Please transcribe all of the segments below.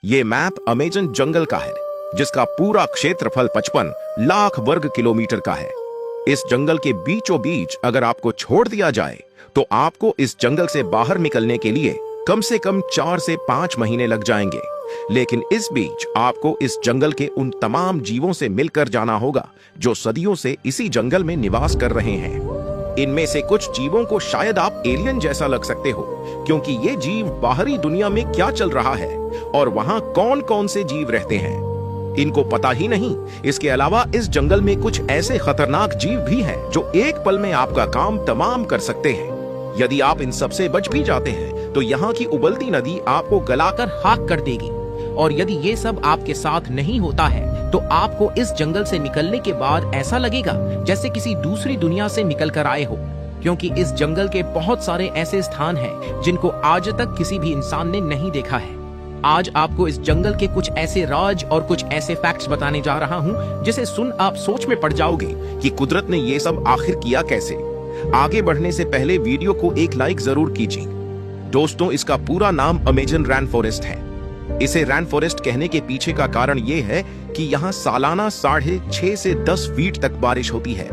ये map Amazon जंगल का है, जिसका पूरा क्षेत्रफल 55 लाख वर्ग किलोमीटर का है। इस जंगल के बीचों बीच अगर आपको छोड़ दिया जाए तो आपको इस जंगल से बाहर निकलने के लिए कम से कम 4 से 5 महीने लग जाएंगे। लेकिन इस बीच आपको इस जंगल के उन तमाम जीवों से मिलकर जाना होगा जो सदियों से इसी जंगल में निवास कर रहे हैं। इनमें से कुछ जीवों को शायद आप एलियन जैसा लग सकते हो, क्योंकि ये जीव बाहरी दुनिया में क्या चल रहा है और वहां कौन कौन से जीव रहते हैं इनको पता ही नहीं। इसके अलावा इस जंगल में कुछ ऐसे खतरनाक जीव भी हैं जो एक पल में आपका काम तमाम कर सकते हैं। यदि आप इन सब से बच भी जाते हैं तो यहाँ की उबलती नदी आपको गलाकर खाक कर देगी। और यदि ये सब आपके साथ नहीं होता है तो आपको इस जंगल से निकलने के बाद ऐसा लगेगा जैसे किसी दूसरी दुनिया से निकल कर आए हो, क्योंकि इस जंगल के बहुत सारे ऐसे स्थान हैं जिनको आज तक किसी भी इंसान ने नहीं देखा है। आज आपको इस जंगल के कुछ ऐसे राज और कुछ ऐसे फैक्ट्स बताने जा रहा हूँ जिसे सुन आप सोच में पड़ जाओगे कि कुदरत ने ये सब आखिर किया कैसे। आगे बढ़ने से पहले वीडियो को एक लाइक जरूर कीजिए। दोस्तों, इसका पूरा नाम अमेजन रैन फॉरेस्ट है। इसे रैन फॉरेस्ट कहने के पीछे का कारण ये है कि यहाँ सालाना 6.5 से 10 फीट तक बारिश होती है,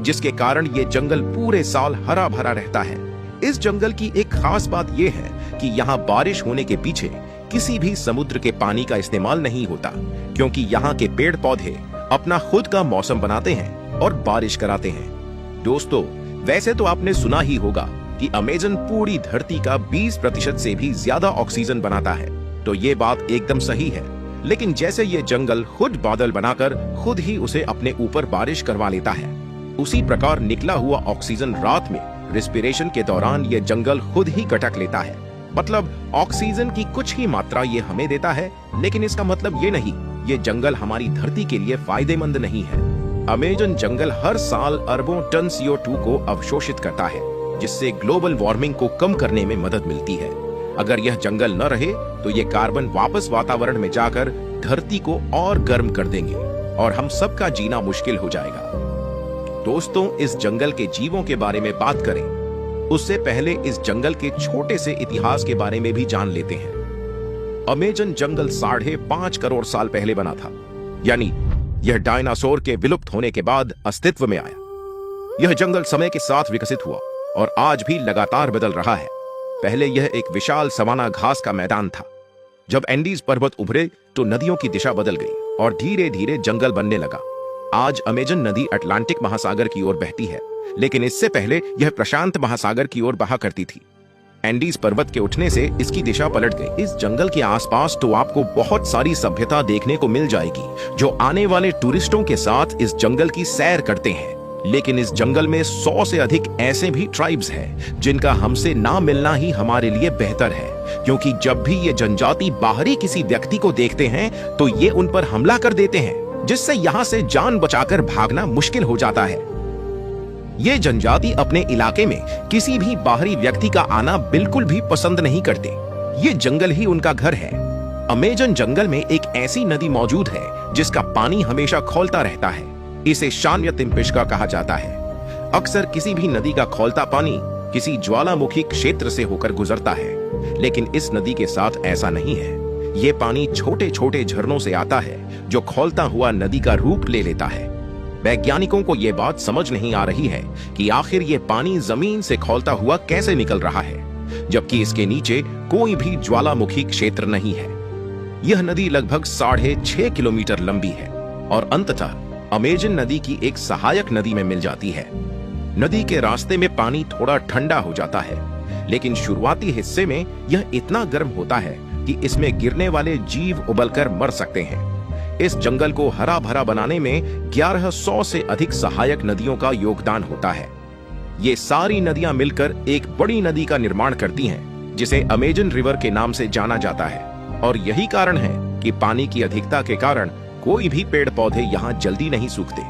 जिसके कारण ये जंगल पूरे साल हरा भरा रहता है। इस जंगल की एक खास बात यह है कि यहाँ बारिश होने के पीछे किसी भी समुद्र के पानी का इस्तेमाल नहीं होता, क्योंकि यहाँ के पेड़ पौधे अपना खुद का मौसम बनाते हैं और बारिश कराते हैं। दोस्तों, वैसे तो आपने सुना ही होगा कि अमेजन पूरी धरती का 20% से भी ज्यादा ऑक्सीजन बनाता है, तो ये बात एकदम सही है। लेकिन जैसे ये जंगल खुद बादल बनाकर खुद ही उसे अपने ऊपर बारिश करवा लेता है, उसी प्रकार निकला हुआ ऑक्सीजन रात में रिस्पिरेशन के दौरान ये जंगल खुद ही गटक लेता है। मतलब ऑक्सीजन की कुछ ही मात्रा ये हमें देता है, लेकिन इसका मतलब ये नहीं ये जंगल हमारी धरती के लिए फायदेमंद नहीं है। अमेजन जंगल हर साल अरबों टन CO2 को अवशोषित करता है, जिससे ग्लोबल वार्मिंग को कम करने में मदद मिलती है। अगर यह जंगल न रहे तो ये कार्बन वापस वातावरण में जाकर धरती को और गर्म कर देंगे और हम सबका जीना मुश्किल हो जाएगा। दोस्तों, इस जंगल के जीवों के बारे में बात करें उससे पहले इस जंगल के छोटे से इतिहास के बारे में भी जान लेते हैं। अमेजन जंगल 5.5 करोड़ साल पहले बना था, यानी यह डायनासोर के विलुप्त होने के बाद अस्तित्व में आया। यह जंगल समय के साथ विकसित हुआ और आज भी लगातार बदल रहा है। पहले यह एक विशाल सवाना घास का मैदान था। जब एंडीज पर्वत उभरे तो नदियों की दिशा बदल गई और धीरे धीरे जंगल बनने लगा। आज अमेजन नदी अटलांटिक महासागर की ओर बहती है, लेकिन इससे पहले यह प्रशांत महासागर की ओर बहा करती थी। एंडीज पर्वत के उठने से इसकी दिशा पलट गई। इस जंगल के आसपास तो आपको बहुत सारी सभ्यता देखने को मिल जाएगी जो आने वाले टूरिस्टों के साथ इस जंगल की सैर करते हैं। लेकिन इस जंगल में 100 से अधिक ऐसे भी ट्राइब्स हैं जिनका हमसे ना मिलना ही हमारे लिए बेहतर है, क्योंकि जब भी ये जनजाति बाहरी किसी व्यक्ति को देखते हैं तो ये उन पर हमला कर देते हैं, जिससे यहाँ से जान बचाकर भागना मुश्किल हो जाता है। ये जनजाति अपने इलाके में किसी भी बाहरी व्यक्ति का आना बिल्कुल भी पसंद नहीं करते। ये जंगल ही उनका घर है। अमेजन जंगल में एक ऐसी नदी मौजूद है जिसका पानी हमेशा खौलता रहता है। इसे शान्यतिम्पिष्का कहा जाता है। अक्सर किसी भी नदी का खौलता पानी किसी ज्वालामुखी क्षेत्र से होकर गुजरता है, लेकिन इस नदी के साथ ऐसा नहीं है। ये पानी छोटे छोटे झरनों से आता है जो खौलता हुआ नदी का रूप ले लेता है। वैज्ञानिकों को यह बात समझ नहीं आ रही है कि आखिर ये पानी जमीन से खौलता हुआ कैसे निकल रहा है, जबकि इसके नीचे कोई भी ज्वालामुखी क्षेत्र नहीं है। यह नदी लगभग 6.5 किलोमीटर लंबी है और अंततः अमेजन नदी की एक सहायक नदी में मिल जाती है। नदी के रास्ते में पानी थोड़ा ठंडा हो जाता है, लेकिन शुरुआती हिस्से में यह इतना गर्म होता है कि इसमें गिरने वाले जीव उबलकर मर सकते हैं। इस जंगल को हरा भरा बनाने में 1100 से अधिक सहायक नदियों का योगदान होता है। ये सारी नदियां मिलकर एक बड़ी नदी का निर्माण करती हैं, जिसे अमेजन रिवर के नाम से जाना जाता है। और यही कारण है कि पानी की अधिकता के कारण कोई भी पेड़ पौधे यहाँ जल्दी नहीं सूखते।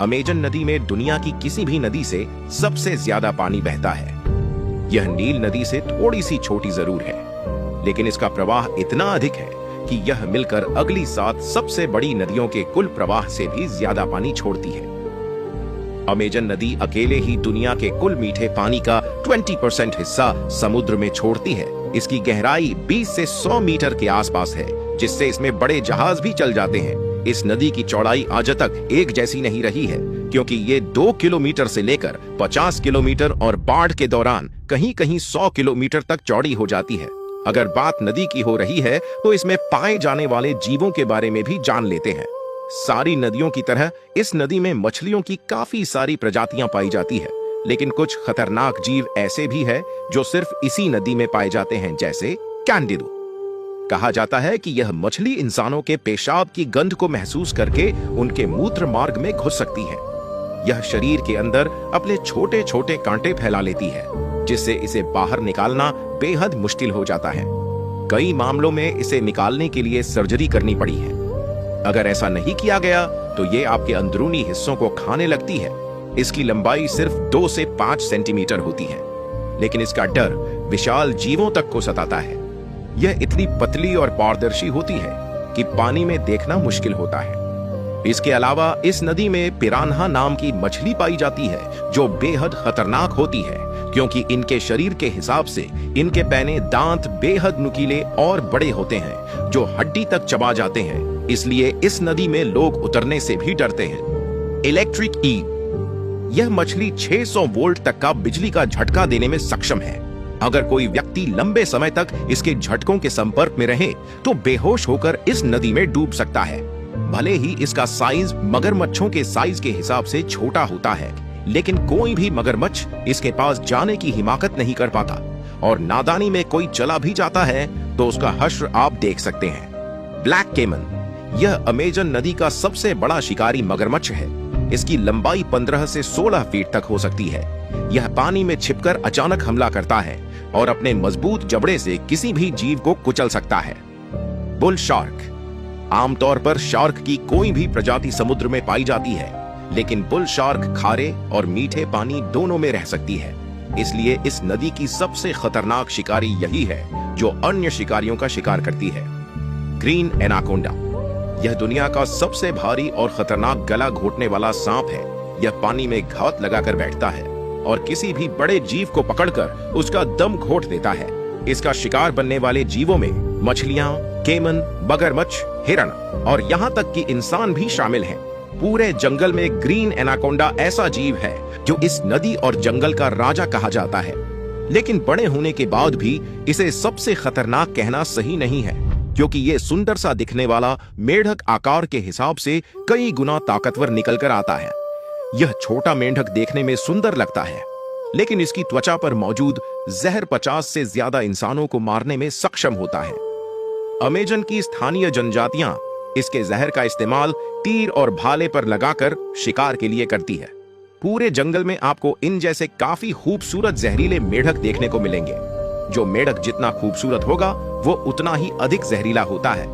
अमेजन नदी में दुनिया की किसी भी नदी से सबसे ज्यादा पानी बहता है। यह नील नदी से थोड़ी सी छोटी जरूर है, लेकिन इसका प्रवाह इतना अधिक है कि यह मिलकर अगली 7 सबसे बड़ी नदियों के कुल प्रवाह से भी ज्यादा पानी छोड़ती है। अमेजन नदी अकेले ही दुनिया के कुल मीठे पानी का 20% हिस्सा समुद्र में छोड़ती है। इसकी गहराई 20 से 100 मीटर के आसपास है, जिससे इसमें बड़े जहाज भी चल जाते हैं। इस नदी की चौड़ाई आज तक एक जैसी नहीं रही है, क्योंकि ये 2 किलोमीटर से लेकर 50 किलोमीटर और बाढ़ के दौरान कहीं कहीं 100 किलोमीटर तक चौड़ी हो जाती है। अगर बात नदी की हो रही है तो इसमें पाए जाने वाले जीवों के बारे में भी जान लेते हैं। सारी नदियों की तरह इस नदी में मछलियों की काफी सारी प्रजातियां पाई जाती है, लेकिन कुछ खतरनाक जीव ऐसे भी है जो सिर्फ इसी नदी में पाए जाते हैं, जैसे कैंडिडो। कहा जाता है कि यह मछली इंसानों के पेशाब की गंध को महसूस करके उनके मूत्र मार्ग में घुस सकती है। यह शरीर के अंदर अपने छोटे छोटे कांटे फैला लेती है, जिससे इसे बाहर निकालना बेहद मुश्किल हो जाता है। कई मामलों में इसे निकालने के लिए सर्जरी करनी पड़ी है। अगर ऐसा नहीं किया गया तो ये आपके अंदरूनी हिस्सों को खाने लगती है। इसकी लंबाई सिर्फ 2 से 5 सेंटीमीटर होती है, लेकिन इसका डर विशाल जीवों तक को सताता है। यह इतनी पतली और पारदर्शी होती है कि पानी में देखना मुश्किल होता है। इसके अलावा इस नदी में पिरान्हा नाम की मछली पाई जाती है, जो बेहद खतरनाक होती है, क्योंकि इनके शरीर के हिसाब से इनके पैने दांत बेहद नुकीले और बड़े होते हैं, जो हड्डी तक चबा जाते हैं। इसलिए इस नदी में लोग उतरने से भी डरते हैं। इलेक्ट्रिक ईल, यह मछली 600 वोल्ट तक का बिजली का झटका देने में सक्षम है। अगर कोई व्यक्ति लंबे समय तक इसके झटकों के संपर्क में रहे तो बेहोश होकर इस नदी में डूब सकता है। भले ही इसका साइज मगरमच्छों के साइज के हिसाब से छोटा होता है, लेकिन कोई भी मगरमच्छ इसके पास जाने की हिमाकत नहीं कर पाता, और नादानी में कोई चला भी जाता है तो उसका हश्र आप देख सकते हैं। ब्लैक केमन, यह अमेजन नदी का सबसे बड़ा शिकारी मगरमच्छ है। इसकी लंबाई 15 से 16 फीट तक हो सकती है। यह पानी में छिपकर अचानक हमला करता है और अपने मजबूत जबड़े से किसी भी जीव को कुचल सकता है। बुल शार्क, आमतौर पर शार्क की कोई भी प्रजाति समुद्र में पाई जाती है, लेकिन बुल शार्क खारे और मीठे पानी दोनों में रह सकती है। इसलिए इस नदी की सबसे खतरनाक शिकारी यही है जो अन्य शिकारियों का शिकार करती है। ग्रीन एनाकोंडा, यह दुनिया का सबसे भारी और खतरनाक गला घोटने वाला सांप है। यह पानी में घात लगाकर बैठता है और किसी भी बड़े जीव को पकड़कर उसका दम घोट देता है। इसका शिकार बनने वाले जीवों में मछलियां, केमन, मगरमच्छ, हिरण और यहाँ तक कि इंसान भी शामिल हैं। पूरे जंगल में ग्रीन एनाकोंडा ऐसा जीव है जो इस नदी और जंगल का राजा कहा जाता है। लेकिन बड़े होने के बाद भी इसे सबसे खतरनाक कहना सही नहीं है, क्योंकि ये सुंदर सा दिखने वाला मेंढक आकार के हिसाब से कई गुना ताकतवर निकल कर आता है। यह छोटा मेंढक देखने में सुंदर लगता है, लेकिन इसकी त्वचा पर मौजूद जहर 50 से ज्यादा इंसानों को मारने में सक्षम होता है। अमेजन की स्थानीय जनजातियां इसके जहर का इस्तेमाल तीर और भाले पर लगाकर शिकार के लिए करती है। पूरे जंगल में आपको इन जैसे काफी खूबसूरत जहरीले मेंढक देखने को मिलेंगे। जो मेंढक जितना खूबसूरत होगा वो उतना ही अधिक जहरीला होता है।